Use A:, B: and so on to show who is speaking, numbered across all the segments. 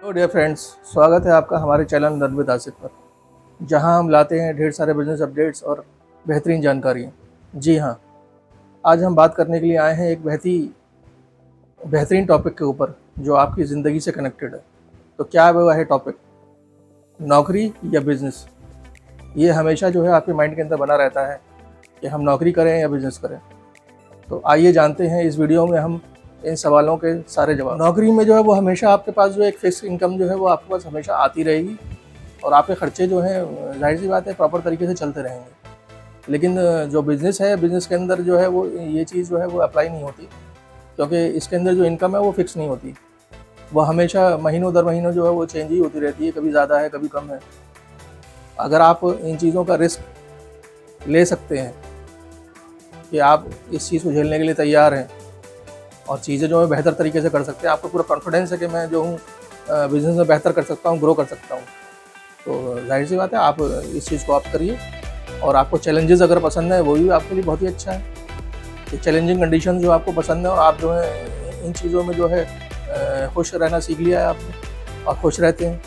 A: Hello dear friends, स्वागत है आपका हमारे चैनल लर्न विद आसिफ पर, जहां हम लाते हैं ढेर सारे बिजनेस अपडेट्स और बेहतरीन जानकारियाँ। जी हाँ, आज हम बात करने के लिए आए हैं एक बेहतरीन टॉपिक के ऊपर जो आपकी ज़िंदगी से कनेक्टेड है। तो क्या वो है टॉपिक? नौकरी या बिज़नेस? ये हमेशा जो है आपके माइंड के अंदर बना रहता है कि हम नौकरी करें या बिज़नेस करें। तो आइए जानते हैं इस वीडियो में हम इन सवालों के सारे जवाब। नौकरी में जो है वो हमेशा आपके पास जो एक फिक्स इनकम जो है वो आपके पास हमेशा आती रहेगी और आपके खर्चे जो हैं जाहिर सी बात है प्रॉपर तरीके से चलते रहेंगे। लेकिन जो बिज़नेस है, बिज़नेस के अंदर जो है वो ये चीज़ जो है वो अप्लाई नहीं होती, क्योंकि इसके अंदर जो इनकम है वो फिक्स नहीं होती। वो हमेशा महीनों दर महीनों जो है वो चेंज ही होती रहती है, कभी ज़्यादा है कभी कम है। अगर आप इन चीज़ों का रिस्क ले सकते हैं कि आप इस चीज़ को झेलने के लिए तैयार हैं और चीज़ें जो है बेहतर तरीके से कर सकते हैं, आपको पूरा कॉन्फिडेंस है कि मैं जो हूँ बिज़नेस में बेहतर कर सकता हूँ, ग्रो कर सकता हूँ, तो जाहिर सी बात है आप इस चीज़ को ऑप्ट करिए। और आपको चैलेंजेस अगर पसंद है वो भी आपके लिए बहुत ही अच्छा है। ये चैलेंजिंग कंडीशन जो आपको पसंद है और आप जो है इन चीज़ों में जो है खुश रहना सीख लिया है आपने और खुश रहते हैं।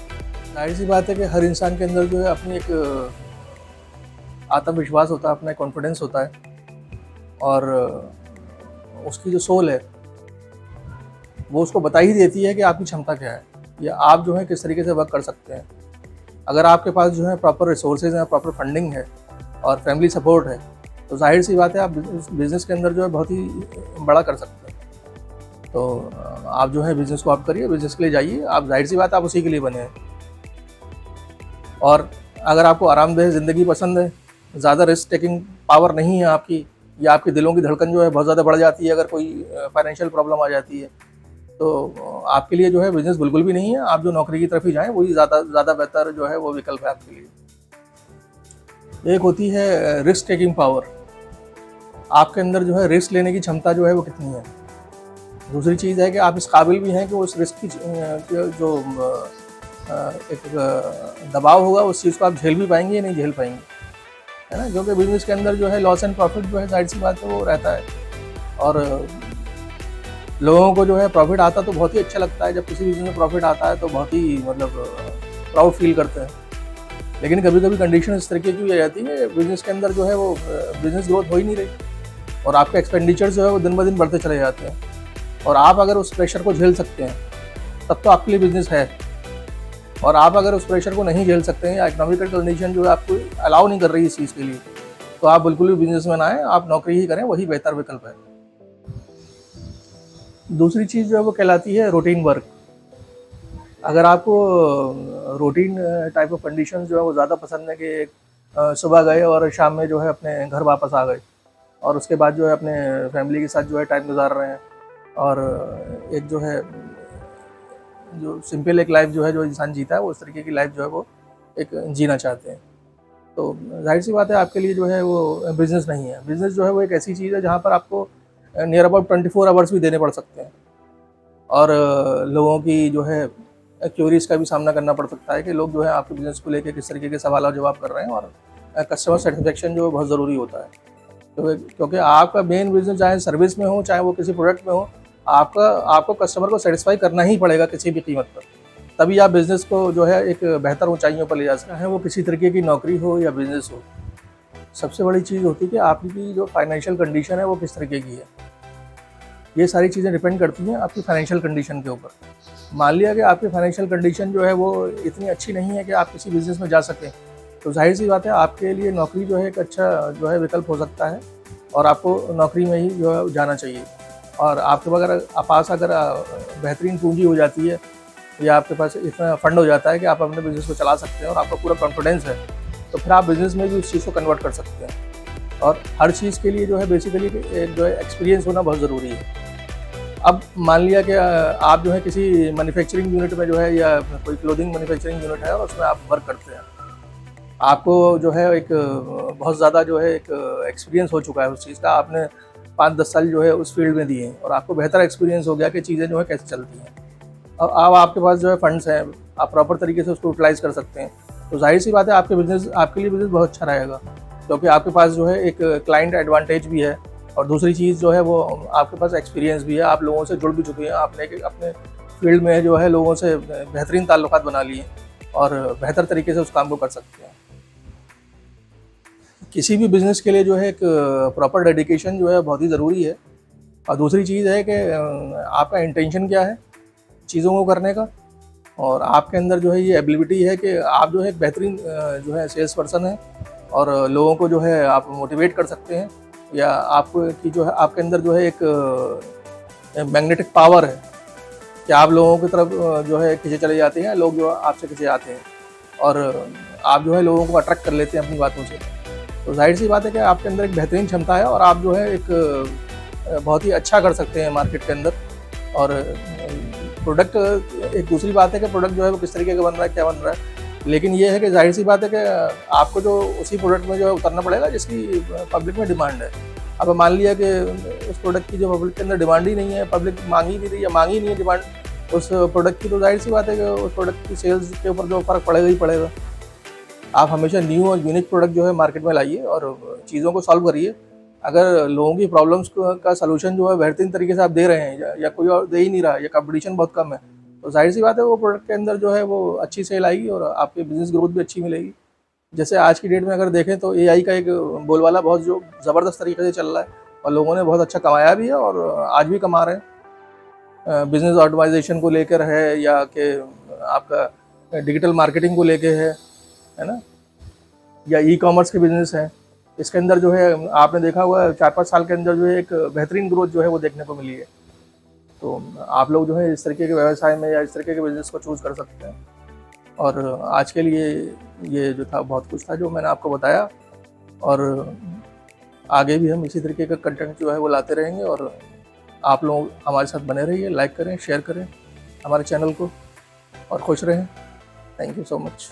A: जाहिर सी बात है कि हर इंसान के अंदर जो है अपनी एक आत्मविश्वास होता है, अपना कॉन्फिडेंस होता है और उसकी जो सोल है वो उसको बता ही देती है कि आपकी क्षमता क्या है या आप जो है किस तरीके से वर्क कर सकते हैं। अगर आपके पास जो है प्रॉपर रिसोर्सेज हैं, प्रॉपर फंडिंग है और फैमिली सपोर्ट है, तो जाहिर सी बात है आप बिज़नेस के अंदर जो है बहुत ही बड़ा कर सकते हैं। तो आप जो है बिज़नेस को ऑप्ट करिए, बिज़नेस के लिए जाइए। आप जाहिर सी बात है आप उसी के लिए बने हैं। और अगर आपको आरामदेह ज़िंदगी पसंद है, ज़्यादा रिस्क टेकिंग पावर नहीं है आपकी, या आपकी दिलों की धड़कन जो है बहुत ज़्यादा बढ़ जाती है अगर कोई फाइनेंशियल प्रॉब्लम आ जाती है, तो आपके लिए जो है बिज़नेस बिल्कुल भी नहीं है। आप जो नौकरी की तरफ ही जाएँ वही ज़्यादा बेहतर जो है वो विकल्प है आपके लिए। एक होती है रिस्क टेकिंग पावर, आपके अंदर जो है रिस्क लेने की क्षमता जो है वो कितनी है। दूसरी चीज़ है कि आप इस काबिल भी हैं कि उस रिस्क की जो एक दबाव होगा उस चीज़ को आप झेल भी पाएंगे या नहीं झेल पाएंगे, है ना। क्योंकि बिज़नेस के अंदर जो है लॉस एंड प्रॉफिट जो है जाहिर सी बात है वो रहता है। और लोगों को जो है प्रॉफिट आता तो बहुत ही अच्छा लगता है, जब किसी बिज़नेस में प्रॉफिट आता है तो बहुत ही मतलब प्राउड फील करते हैं। लेकिन कभी कभी कंडीशन इस तरीके की हो जाती है बिज़नेस के अंदर जो है वो बिज़नेस ग्रोथ हो ही नहीं रही और आपके एक्सपेंडिचर जो है वो दिन ब दिन बढ़ते चले जाते हैं। और आप अगर उस प्रेशर को झेल सकते हैं तब तो आपके लिए बिज़नेस है। और आप अगर उस प्रेशर को नहीं झेल सकते हैं या इकोनॉमिकल कंडीशन जो है आपको अलाउ नहीं कर रही इस चीज़ के लिए, तो आप बिल्कुल भी बिजनेस में ना आए, आप नौकरी ही करें, वही बेहतर विकल्प है। दूसरी चीज़ जो है वो कहलाती है रूटीन वर्क। अगर आपको रूटीन टाइप ऑफ कंडीशन जो है वो ज़्यादा पसंद है कि सुबह गए और शाम में जो है अपने घर वापस आ गए और उसके बाद जो है अपने फैमिली के साथ जो है टाइम गुजार रहे हैं और एक जो है जो सिंपल एक लाइफ जो है जो इंसान जीता है वो उस तरीके की लाइफ जो है वो एक जीना चाहते हैं, तो जाहिर सी बात है आपके लिए जो है वो बिज़नेस नहीं है। बिज़नेस जो है वो एक ऐसी चीज़ है जहाँ पर आपको नियर अबाउट 24 आवर्स भी देने पड़ सकते हैं और लोगों की जो है क्यूरीज का भी सामना करना पड़ सकता है कि लोग जो है आपके बिज़नेस को लेकर किस तरीके के सवाल और जवाब कर रहे हैं। और कस्टमर सेटिस्फेक्शन जो है बहुत ज़रूरी होता है, क्योंकि आपका मेन बिज़नेस चाहे सर्विस में हो चाहे वो किसी प्रोडक्ट में हो, आपको कस्टमर को सेटिस्फाई करना ही पड़ेगा किसी भी कीमत पर, तभी आप बिज़नेस को जो है एक बेहतर ऊंचाइयों पर ले जा सकते हैं। वो किसी तरीके की नौकरी हो या बिज़नेस हो, सबसे बड़ी चीज़ होती है कि आपकी जो फाइनेंशियल कंडीशन है वो किस तरीके की है। ये सारी चीज़ें डिपेंड करती हैं आपकी फाइनेंशियल कंडीशन के ऊपर। मान लिया कि आपकी फाइनेंशियल कंडीशन जो है वो इतनी अच्छी नहीं है कि आप किसी बिज़नेस में जा सकें, तो जाहिर सी बात है आपके लिए नौकरी जो है एक अच्छा जो है विकल्प हो सकता है और आपको नौकरी में ही जो है जाना चाहिए। और आपके पास अगर बेहतरीन पूंजी हो जाती है या आपके पास इतना फंड हो जाता है कि आप अपने बिज़नेस को चला सकते हैं और आपका पूरा कॉन्फिडेंस है, तो फिर आप बिज़नेस में भी उस चीज़ को कन्वर्ट कर सकते हैं। और हर चीज़ के लिए जो है बेसिकली एक जो है एक्सपीरियंस होना बहुत ज़रूरी है। अब मान लिया कि आप जो है किसी मैन्युफैक्चरिंग यूनिट में जो है या कोई क्लोथिंग मैन्युफैक्चरिंग यूनिट है और उसमें आप वर्क करते हैं, आपको जो है एक बहुत ज़्यादा जो है एक एक्सपीरियंस हो चुका है उस चीज़ का, आपने 5-10 साल जो है उस फील्ड में दिए और आपको बेहतर एक्सपीरियंस हो गया कि चीज़ें जो है कैसे चलती हैं और अब आपके पास जो है फंड्स हैं, आप प्रॉपर तरीके से उसको यूटिलाइज़ कर सकते हैं, तो जाहिर सी बात है आपके लिए बिज़नेस बहुत अच्छा रहेगा, क्योंकि आपके पास जो है एक क्लाइंट एडवांटेज भी है और दूसरी चीज़ जो है वो आपके पास एक्सपीरियंस भी है, आप लोगों से जुड़ भी चुके हैं, आपने अपने फील्ड में जो है लोगों से बेहतरीन ताल्लुकात बना लिए और बेहतर तरीके से उस काम को कर सकते हैं। किसी भी बिज़नेस के लिए जो है एक प्रॉपर डेडिकेशन जो है बहुत ही ज़रूरी है। और दूसरी चीज़ है कि आपका इंटेंशन क्या है चीज़ों को करने का, और आपके अंदर जो है ये एबिलिटी है कि आप जो है एक बेहतरीन जो है सेल्स पर्सन है और लोगों को जो है आप मोटिवेट कर सकते हैं, या आपकी जो है आपके अंदर जो है एक मैग्नेटिक पावर है कि आप लोगों की तरफ जो है खींचे चले जाते हैं, लोग जो आपसे खींचे आते हैं और आप जो है लोगों को अट्रैक्ट कर लेते हैं अपनी बातों से। तो जाहिर सी बात है कि आपके अंदर एक बेहतरीन क्षमता है और आप जो है एक बहुत ही अच्छा कर सकते हैं मार्केट के अंदर। और प्रोडक्ट एक दूसरी बात है कि प्रोडक्ट जो है वो किस तरीके का बन रहा है, क्या बन रहा है, लेकिन ये है कि जाहिर सी बात है कि आपको जो उसी प्रोडक्ट में जो है उतरना पड़ेगा जिसकी पब्लिक में डिमांड है। अब मान लिया कि उस प्रोडक्ट की जो पब्लिक के अंदर डिमांड ही नहीं है, पब्लिक मांग ही नहीं रही या मांगी नहीं है डिमांड उस प्रोडक्ट की, तो जाहिर सी बात है कि उस प्रोडक्ट की सेल्स के ऊपर जो फ़र्क पड़ेगा ही पड़ेगा। आप हमेशा न्यू और यूनिक प्रोडक्ट जो है मार्केट में लाइए और चीज़ों को सॉल्व करिए। अगर लोगों की प्रॉब्लम्स का सलूशन जो है बेहतरीन तरीके से आप दे रहे हैं या कोई और दे ही नहीं रहा है या कंपटीशन बहुत कम है, तो जाहिर सी बात है वो प्रोडक्ट के अंदर जो है वो अच्छी सेल आएगी और आपकी बिज़नेस ग्रोथ भी अच्छी मिलेगी। जैसे आज की डेट में अगर देखें तो एआई का एक बोलबाला बहुत जो ज़बरदस्त तरीके से चल रहा है और लोगों ने बहुत अच्छा कमाया भी है और आज भी कमा रहे हैं। बिज़नेस ऑटोमाइजेशन को लेकर है या कि आपका डिजिटल मार्केटिंग को लेकर है ना, या ई कॉमर्स के बिज़नेस हैं, इसके अंदर जो है आपने देखा हुआ 4-5 साल के अंदर जो है एक बेहतरीन ग्रोथ जो है वो देखने को मिली है। तो आप लोग जो है इस तरीके के व्यवसाय में या इस तरीके के बिज़नेस को चूज़ कर सकते हैं। और आज के लिए ये जो था बहुत कुछ था जो मैंने आपको बताया, और आगे भी हम इसी तरीके का कंटेंट जो है वो लाते रहेंगे और आप लोग हमारे साथ बने रहिए, लाइक करें, शेयर करें हमारे चैनल को और खुश रहें। Thank you so much.